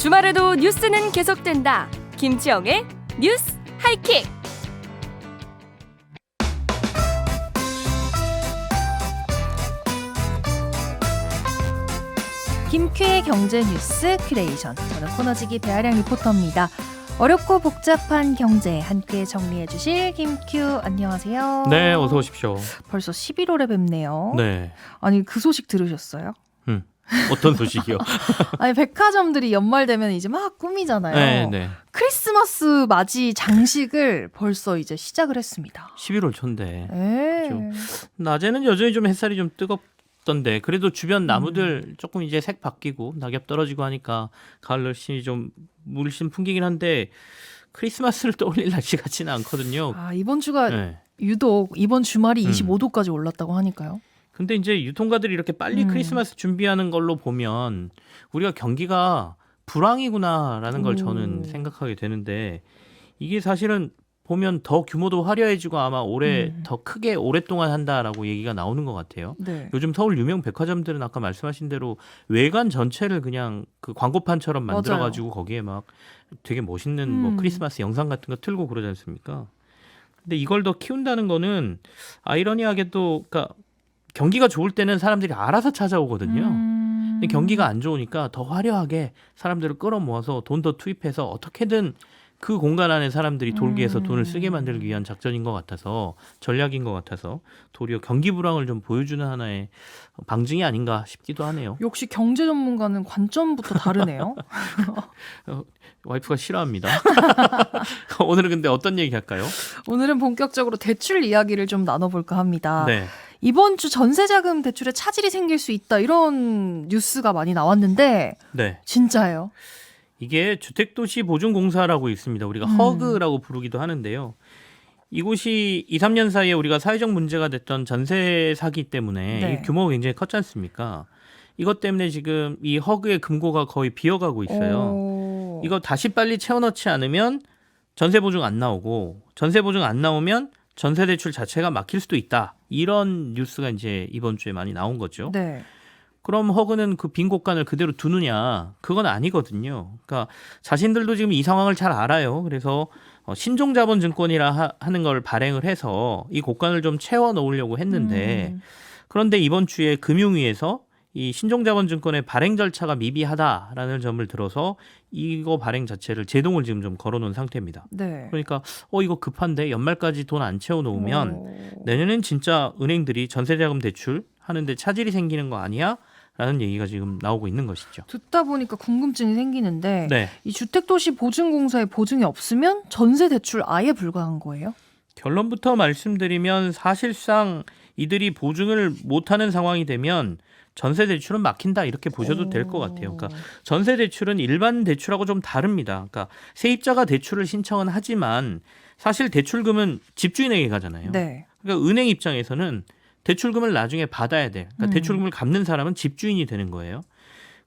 주말에도 뉴스는 계속된다. 김치영의 뉴스 하이킥. 김큐의 경제 뉴스 큐레이션. 저는 코너지기 배아량 리포터입니다. 어렵고 복잡한 경제 함께 정리해 주실 김큐 안녕하세요. 네, 어서 오십시오. 벌써 11월에 뵙네요. 네. 아니 그 소식 들으셨어요? 어떤 소식이요? 아니 백화점들이 연말 되면 이제 막 꾸미잖아요. 네, 네. 크리스마스 맞이 장식을 벌써 이제 시작을 했습니다. 11월 초인데. 네. 그렇죠. 낮에는 여전히 좀 햇살이 좀 뜨겁던데 그래도 주변 나무들 조금 이제 색 바뀌고 낙엽 떨어지고 하니까 가을 날씨 좀 물씬 풍기긴 한데 크리스마스를 떠올릴 날씨 같지는 않거든요. 아 이번 주가 네. 유독 이번 주말이 25도까지 올랐다고 하니까요. 근데 이제 유통가들이 이렇게 빨리 크리스마스 준비하는 걸로 보면 우리가 경기가 불황이구나라는 걸 저는 생각하게 되는데 이게 사실은 보면 더 규모도 화려해지고 아마 올해 더 크게 오랫동안 한다라고 얘기가 나오는 것 같아요. 네. 요즘 서울 유명 백화점들은 아까 말씀하신 대로 외관 전체를 그냥 그 광고판처럼 만들어가지고 거기에 막 되게 멋있는 뭐 크리스마스 영상 같은 거 틀고 그러지 않습니까? 근데 이걸 더 키운다는 거는 아이러니하게도 그러니까 경기가 좋을 때는 사람들이 알아서 찾아오거든요. 근데 경기가 안 좋으니까 더 화려하게 사람들을 끌어모아서 돈 더 투입해서 어떻게든 그 공간 안에 사람들이 돌기 위해서 돈을 쓰게 만들기 위한 작전인 것 같아서 전략인 것 같아서 도리어 경기 불황을 좀 보여주는 하나의 방증이 아닌가 싶기도 하네요. 역시 경제 전문가는 관점부터 다르네요. 와이프가 싫어합니다. 오늘은 근데 어떤 얘기 할까요? 오늘은 본격적으로 대출 이야기를 좀 나눠볼까 합니다. 네. 이번 주 전세자금 대출에 차질이 생길 수 있다 이런 뉴스가 많이 나왔는데 네. 진짜예요? 이게 주택도시보증공사라고 있습니다. 우리가 허그라고 부르기도 하는데요. 이곳이 2, 3년 사이에 우리가 사회적 문제가 됐던 전세 사기 때문에 네. 이 규모가 굉장히 컸지 않습니까? 이것 때문에 지금 이 허그의 금고가 거의 비어가고 있어요. 이거 다시 빨리 채워넣지 않으면 전세보증 안 나오고 전세보증 안 나오면 전세대출 자체가 막힐 수도 있다. 이런 뉴스가 이제 이번 주에 많이 나온 거죠. 네. 그럼 허그는 그 빈 곳간을 그대로 두느냐? 그건 아니거든요. 그러니까 자신들도 지금 이 상황을 잘 알아요. 그래서 신종자본증권이라 하는 걸 발행을 해서 이 곳간을 좀 채워 넣으려고 했는데 그런데 이번 주에 금융위에서 이 신종자본증권의 발행 절차가 미비하다라는 점을 들어서 이거 발행 자체를 제동을 지금 좀 걸어놓은 상태입니다. 네. 그러니까 이거 급한데 연말까지 돈 안 채워 놓으면 내년엔 진짜 은행들이 전세자금 대출 하는데 차질이 생기는 거 아니야? 라는 얘기가 지금 나오고 있는 것이죠. 듣다 보니까 궁금증이 생기는데 네. 이 주택도시보증공사에 보증이 없으면 전세 대출 아예 불가한 거예요? 결론부터 말씀드리면 사실상 이들이 보증을 못하는 상황이 되면 전세 대출은 막힌다 이렇게 보셔도 될 것 같아요. 그러니까 전세 대출은 일반 대출하고 좀 다릅니다. 그러니까 세입자가 대출을 신청은 하지만 사실 대출금은 집주인에게 가잖아요. 네. 그러니까 은행 입장에서는 대출금을 나중에 받아야 돼. 그러니까 대출금을 갚는 사람은 집주인이 되는 거예요.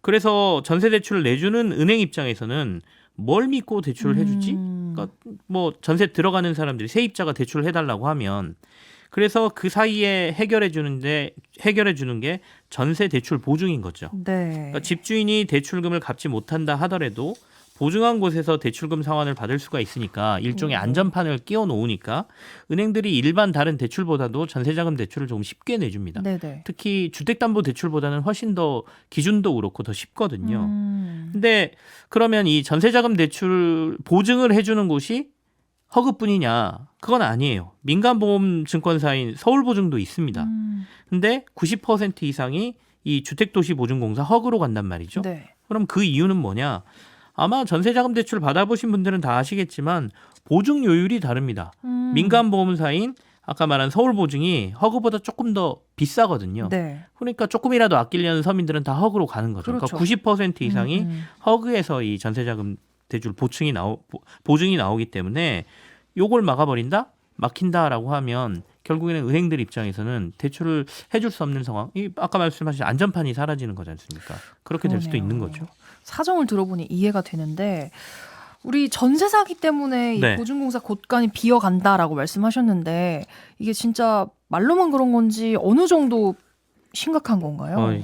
그래서 전세 대출을 내주는 은행 입장에서는 뭘 믿고 대출을 해주지? 그러니까 뭐 전세 들어가는 사람들이 세입자가 대출을 해달라고 하면 그래서 그 사이에 해결해 주는 게 전세 대출 보증인 거죠. 네. 그러니까 집주인이 대출금을 갚지 못한다 하더라도 보증한 곳에서 대출금 상환을 받을 수가 있으니까 일종의 안전판을 끼워 놓으니까 은행들이 일반 다른 대출보다도 전세자금 대출을 조금 쉽게 내줍니다. 네네. 특히 주택담보대출보다는 훨씬 더 기준도 그렇고 더 쉽거든요. 근데 그러면 이 전세자금 대출 보증을 해주는 곳이 허그뿐이냐? 그건 아니에요. 민간보험증권사인 서울보증도 있습니다. 근데 90% 이상이 이 주택도시보증공사 허그로 간단 말이죠. 네. 그럼 그 이유는 뭐냐? 아마 전세자금 대출 받아보신 분들은 다 아시겠지만 보증 요율이 다릅니다. 민간보험사인 아까 말한 서울보증이 허그보다 조금 더 비싸거든요. 네. 그러니까 조금이라도 아끼려는 서민들은 다 허그로 가는 거죠. 그렇죠. 그러니까 90% 이상이 허그에서 이 전세자금 대출 보증이 나오기 때문에 요걸 막아버린다? 막힌다라고 하면 결국에는 은행들 입장에서는 대출을 해줄 수 없는 상황. 아까 말씀하신 안전판이 사라지는 거지 않습니까? 그렇게 될 수도 있는 거죠. 사정을 들어보니 이해가 되는데 우리 전세 사기 때문에 네. 이 보증공사 곳간이 비어간다라고 말씀하셨는데 이게 진짜 말로만 그런 건지 어느 정도 심각한 건가요?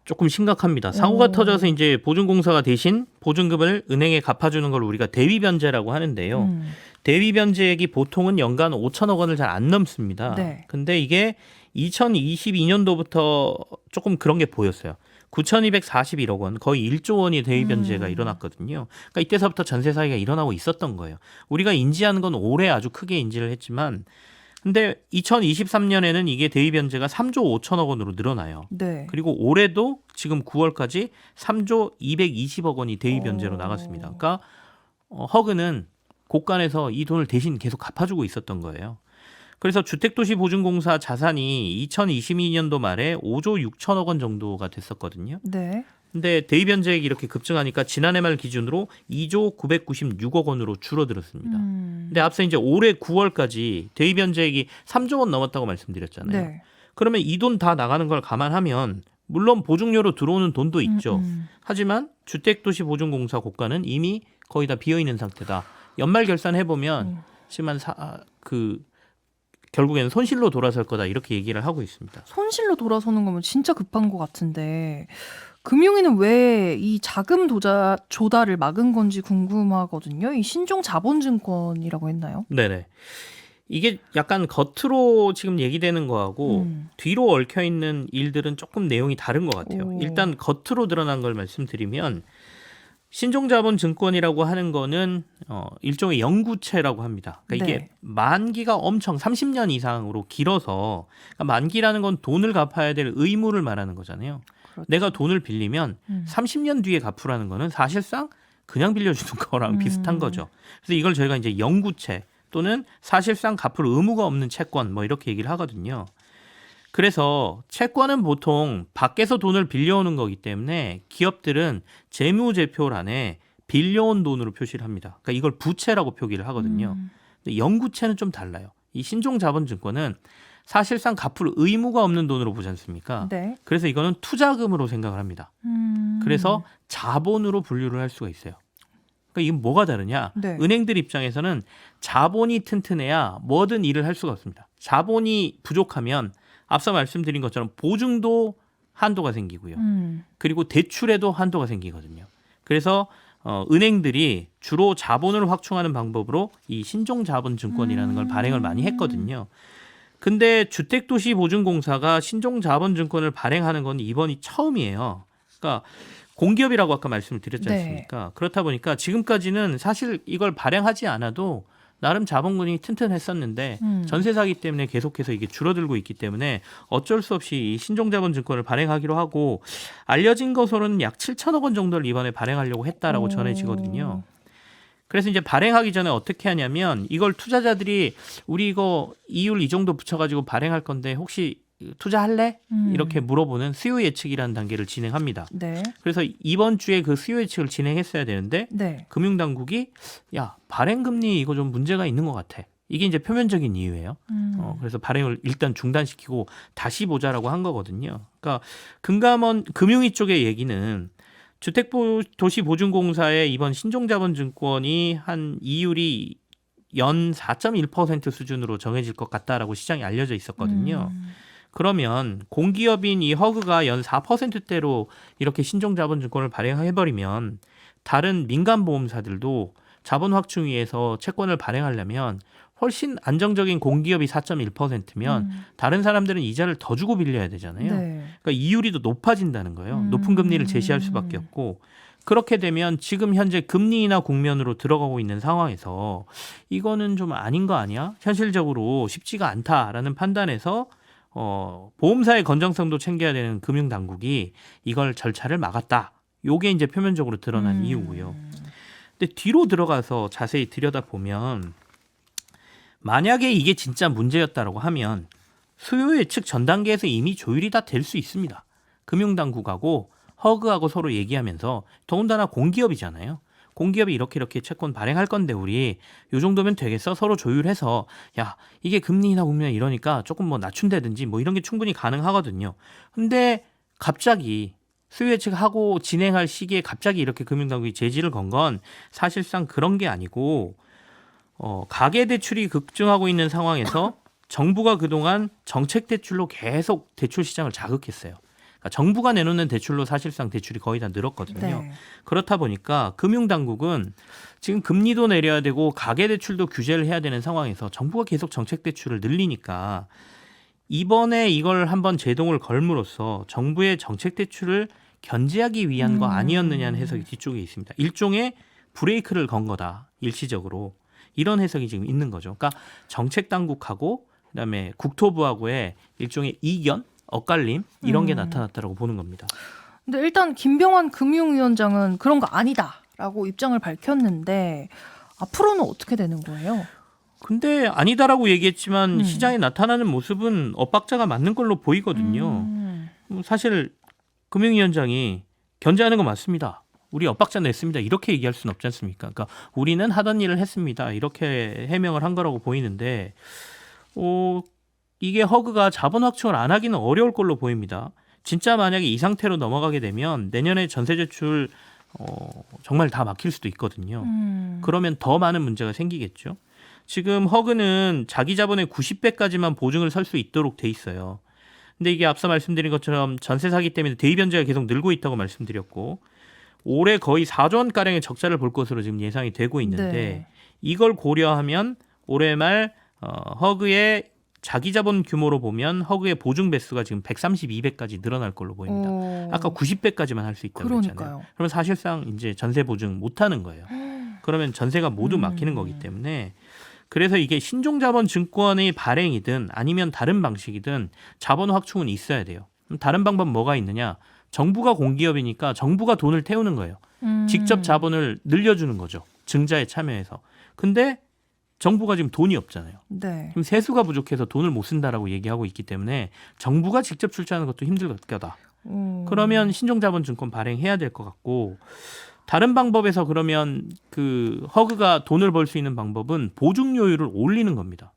조금 심각합니다. 사고가 터져서 이제 보증공사가 대신 보증금을 은행에 갚아주는 걸 우리가 대위변제라고 하는데요. 대위변제액이 보통은 연간 5천억 원을 잘 안 넘습니다. 네. 근데 이게 2022년도부터 조금 그런 게 보였어요. 9,241억 원, 거의 1조 원의 대위변제가 일어났거든요. 그러니까 이때서부터 전세 사기가 일어나고 있었던 거예요. 우리가 인지하는 건 올해 아주 크게 인지를 했지만 근데 2023년에는 이게 대위변제가 3조 5천억 원으로 늘어나요. 네. 그리고 올해도 지금 9월까지 3조 220억 원이 대위변제로 나갔습니다. 그러니까 허그는 곳간에서 이 돈을 대신 계속 갚아주고 있었던 거예요. 그래서 주택도시보증공사 자산이 2022년도 말에 5조 6천억 원 정도가 됐었거든요. 네. 근데 대위변제액이 이렇게 급증하니까 지난해 말 기준으로 2조 996억 원으로 줄어들었습니다. 근데 앞서 이제 올해 9월까지 대위변제액이 3조 원 넘었다고 말씀드렸잖아요. 네. 그러면 이 돈 다 나가는 걸 감안하면 물론 보증료로 들어오는 돈도 있죠. 하지만 주택도시보증공사 고가는 이미 거의 다 비어있는 상태다. 연말 결산해보면 지금 결국에는 손실로 돌아설 거다 이렇게 얘기를 하고 있습니다. 손실로 돌아서는 거면 진짜 급한 것 같은데 금융위는 왜 이 자금 조달을 막은 건지 궁금하거든요. 이 신종자본증권이라고 했나요? 네네. 이게 약간 겉으로 지금 얘기되는 거하고 뒤로 얽혀있는 일들은 조금 내용이 다른 것 같아요. 오. 일단 겉으로 드러난 걸 말씀드리면 신종자본증권이라고 하는 거는 일종의 영구채라고 합니다. 그러니까 이게 네. 만기가 엄청 30년 이상으로 길어서 그러니까 만기라는 건 돈을 갚아야 될 의무를 말하는 거잖아요. 그렇죠. 내가 돈을 빌리면 30년 뒤에 갚으라는 거는 사실상 그냥 빌려주는 거랑 비슷한 거죠. 그래서 이걸 저희가 이제 영구채 또는 사실상 갚을 의무가 없는 채권 뭐 이렇게 얘기를 하거든요. 그래서 채권은 보통 밖에서 돈을 빌려오는 거기 때문에 기업들은 재무제표란에 빌려온 돈으로 표시를 합니다. 그러니까 이걸 부채라고 표기를 하거든요. 근데 영구채는 좀 달라요. 이 신종자본증권은 사실상 갚을 의무가 없는 돈으로 보지 않습니까? 네. 그래서 이거는 투자금으로 생각을 합니다. 그래서 자본으로 분류를 할 수가 있어요. 그러니까 이게 뭐가 다르냐? 네. 은행들 입장에서는 자본이 튼튼해야 뭐든 일을 할 수가 없습니다. 자본이 부족하면 앞서 말씀드린 것처럼 보증도 한도가 생기고요. 그리고 대출에도 한도가 생기거든요. 그래서 은행들이 주로 자본을 확충하는 방법으로 이 신종자본증권이라는 걸 발행을 많이 했거든요. 근데 주택도시보증공사가 신종자본증권을 발행하는 건 이번이 처음이에요. 그러니까 공기업이라고 아까 말씀을 드렸지 네. 않습니까? 그렇다 보니까 지금까지는 사실 이걸 발행하지 않아도 나름 자본금이 튼튼했었는데 전세 사기 때문에 계속해서 이게 줄어들고 있기 때문에 어쩔 수 없이 이 신종자본증권을 발행하기로 하고 알려진 것으로는 약 7천억 원 정도를 이번에 발행하려고 했다라고 전해지거든요. 그래서 이제 발행하기 전에 어떻게 하냐면 이걸 투자자들이 우리 이거 이율 이 정도 붙여가지고 발행할 건데 혹시 투자할래? 이렇게 물어보는 수요 예측이라는 단계를 진행합니다. 네. 그래서 이번 주에 그 수요 예측을 진행했어야 되는데 네. 금융당국이 야 발행금리 이거 좀 문제가 있는 것 같아. 이게 이제 표면적인 이유예요. 그래서 발행을 일단 중단시키고 다시 보자라고 한 거거든요. 그러니까 금감원 금융위 쪽의 얘기는 주택도시보증공사의 이번 신종자본증권이 한 이율이 연 4.1% 수준으로 정해질 것 같다라고 시장에 알려져 있었거든요. 그러면 공기업인 이 허그가 연 4%대로 이렇게 신종자본증권을 발행해버리면 다른 민간보험사들도 자본 확충위해서 채권을 발행하려면 훨씬 안정적인 공기업이 4.1%면 다른 사람들은 이자를 더 주고 빌려야 되잖아요. 네. 그러니까 이율이 더 높아진다는 거예요. 높은 금리를 제시할 수밖에 없고 그렇게 되면 지금 현재 금리나 국면으로 들어가고 있는 상황에서 이거는 좀 아닌 거 아니야? 현실적으로 쉽지가 않다라는 판단에서 보험사의 건전성도 챙겨야 되는 금융당국이 이걸 절차를 막았다. 요게 이제 표면적으로 드러난 이유고요. 근데 뒤로 들어가서 자세히 들여다보면 만약에 이게 진짜 문제였다라고 하면 수요 예측 전 단계에서 이미 조율이 다 될 수 있습니다. 금융당국하고 허그하고 서로 얘기하면서 더군다나 공기업이잖아요. 공기업이 이렇게 채권 발행할 건데 우리 요 정도면 되겠어? 서로 조율해서 야 이게 금리나 국면 이러니까 조금 뭐 낮춘다든지 뭐 이런 게 충분히 가능하거든요. 근데 갑자기 수요 예측하고 진행할 시기에 갑자기 이렇게 금융당국이 제지를 건 건 사실상 그런 게 아니고 가계대출이 급증하고 있는 상황에서 정부가 그동안 정책대출로 계속 대출 시장을 자극했어요. 그러니까 그러니까 정부가 내놓는 대출로 사실상 대출이 거의 다 늘었거든요. 네. 그렇다 보니까 금융당국은 지금 금리도 내려야 되고 가계대출도 규제를 해야 되는 상황에서 정부가 계속 정책대출을 늘리니까 이번에 이걸 한번 제동을 걸므로써 정부의 정책대출을 견제하기 위한 거 아니었느냐는 해석이 뒤쪽에 있습니다. 일종의 브레이크를 건 거다. 일시적으로. 이런 해석이 지금 있는 거죠. 그러니까 정책당국하고 그다음에 국토부하고의 일종의 이견, 엇갈림 이런 게 나타났다라고 보는 겁니다. 근데 일단 김병완 금융위원장은 그런 거 아니다라고 입장을 밝혔는데 앞으로는 어떻게 되는 거예요? 근데 아니다라고 얘기했지만 시장에 나타나는 모습은 엇박자가 맞는 걸로 보이거든요. 사실 금융위원장이 견제하는 거 맞습니다. 우리 엇박자 냈습니다. 이렇게 얘기할 수는 없지 않습니까? 그러니까 우리는 하던 일을 했습니다. 이렇게 해명을 한 거라고 보이는데 이게 허그가 자본 확충을 안 하기는 어려울 걸로 보입니다. 진짜 만약에 이 상태로 넘어가게 되면 내년에 전세 제출 정말 다 막힐 수도 있거든요. 그러면 더 많은 문제가 생기겠죠. 지금 허그는 자기 자본의 90배까지만 보증을 설 수 있도록 돼 있어요. 근데 이게 앞서 말씀드린 것처럼 전세 사기 때문에 대입 현재가 계속 늘고 있다고 말씀드렸고 올해 거의 4조 원가량의 적자를 볼 것으로 지금 예상이 되고 있는데 네. 이걸 고려하면 올해 말 허그의 자기 자본 규모로 보면 허그의 보증 배수가 지금 132배까지 늘어날 걸로 보입니다. 아까 90배까지만 할 수 있다고 그러니까요. 했잖아요. 그러면 사실상 이제 전세 보증 못 하는 거예요. 그러면 전세가 모두 막히는 거기 때문에 그래서 이게 신종자본증권의 발행이든 아니면 다른 방식이든 자본 확충은 있어야 돼요. 그럼 다른 방법 뭐가 있느냐? 정부가 공기업이니까 정부가 돈을 태우는 거예요. 직접 자본을 늘려주는 거죠. 증자에 참여해서. 근데 정부가 지금 돈이 없잖아요. 네. 지금 세수가 부족해서 돈을 못 쓴다라고 얘기하고 있기 때문에 정부가 직접 출자하는 것도 힘들 거다. 그러면 신종자본증권 발행해야 될 것 같고 다른 방법에서 그러면 그 허그가 돈을 벌 수 있는 방법은 보증료율을 올리는 겁니다.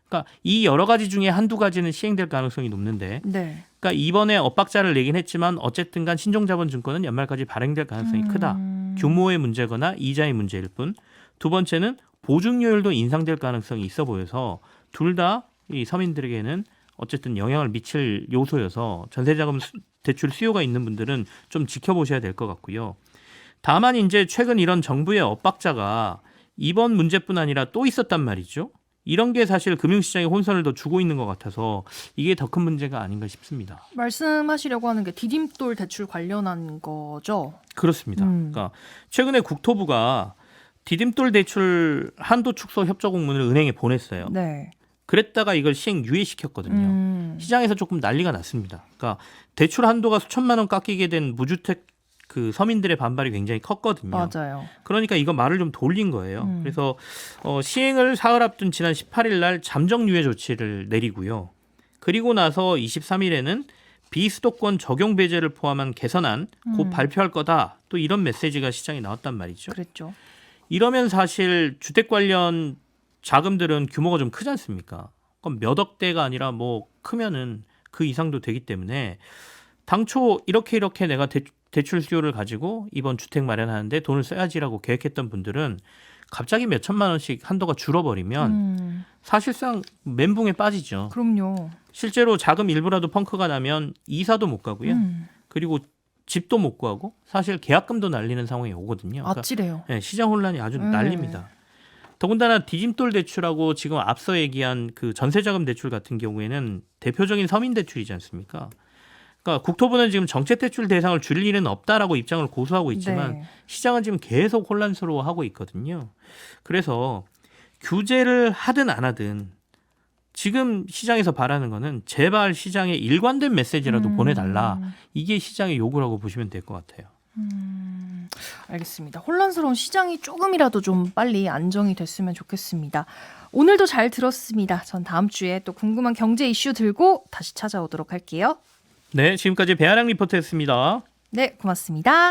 그러니까 이 여러 가지 중에 한두 가지는 시행될 가능성이 높는데 네. 그러니까 이번에 엇박자를 내긴 했지만 어쨌든 간 신종자본증권은 연말까지 발행될 가능성이 크다. 규모의 문제거나 이자의 문제일 뿐. 두 번째는 보증료율도 인상될 가능성이 있어 보여서 둘 다 이 서민들에게는 어쨌든 영향을 미칠 요소여서 전세자금 대출 수요가 있는 분들은 좀 지켜보셔야 될 것 같고요. 다만 이제 최근 이런 정부의 엇박자가 이번 문제뿐 아니라 또 있었단 말이죠. 이런 게 사실 금융시장에 혼선을 더 주고 있는 것 같아서 이게 더 큰 문제가 아닌가 싶습니다. 말씀하시려고 하는 게 디딤돌 대출 관련한 거죠? 그렇습니다. 그러니까 최근에 국토부가 디딤돌 대출 한도 축소 협조 공문을 은행에 보냈어요. 네. 그랬다가 이걸 시행 유예시켰거든요. 시장에서 조금 난리가 났습니다. 그러니까 대출 한도가 수천만 원 깎이게 된 무주택 그 서민들의 반발이 굉장히 컸거든요. 맞아요. 그러니까 이거 말을 좀 돌린 거예요. 그래서 시행을 사흘 앞둔 지난 18일 날 잠정 유예 조치를 내리고요. 그리고 나서 23일에는 비수도권 적용 배제를 포함한 개선안 곧 발표할 거다. 또 이런 메시지가 시장에 나왔단 말이죠. 그랬죠. 이러면 사실 주택 관련 자금들은 규모가 좀 크지 않습니까? 그럼 몇 억대가 아니라 뭐 크면은 그 이상도 되기 때문에 당초 이렇게 내가 대출 수요를 가지고 이번 주택 마련하는데 돈을 써야지라고 계획했던 분들은 갑자기 몇 천만 원씩 한도가 줄어버리면 사실상 멘붕에 빠지죠. 그럼요. 실제로 자금 일부라도 펑크가 나면 이사도 못 가고요. 그리고 집도 못 구하고 사실 계약금도 날리는 상황이 오거든요. 그러니까 아찔해요. 네, 시장 혼란이 아주 난립니다. 더군다나 디딤돌 대출하고 지금 앞서 얘기한 그 전세자금 대출 같은 경우에는 대표적인 서민 대출이지 않습니까? 그러니까 국토부는 지금 정책 대출 대상을 줄일 일은 없다라고 입장을 고수하고 있지만 네. 시장은 지금 계속 혼란스러워하고 있거든요. 그래서 규제를 하든 안 하든 지금 시장에서 바라는 거는 제발 시장에 일관된 메시지라도 보내달라. 이게 시장의 요구라고 보시면 될 것 같아요. 알겠습니다. 혼란스러운 시장이 조금이라도 좀 빨리 안정이 됐으면 좋겠습니다. 오늘도 잘 들었습니다. 전 다음 주에 또 궁금한 경제 이슈 들고 다시 찾아오도록 할게요. 네, 지금까지 배아량 리포터였습니다. 네, 고맙습니다.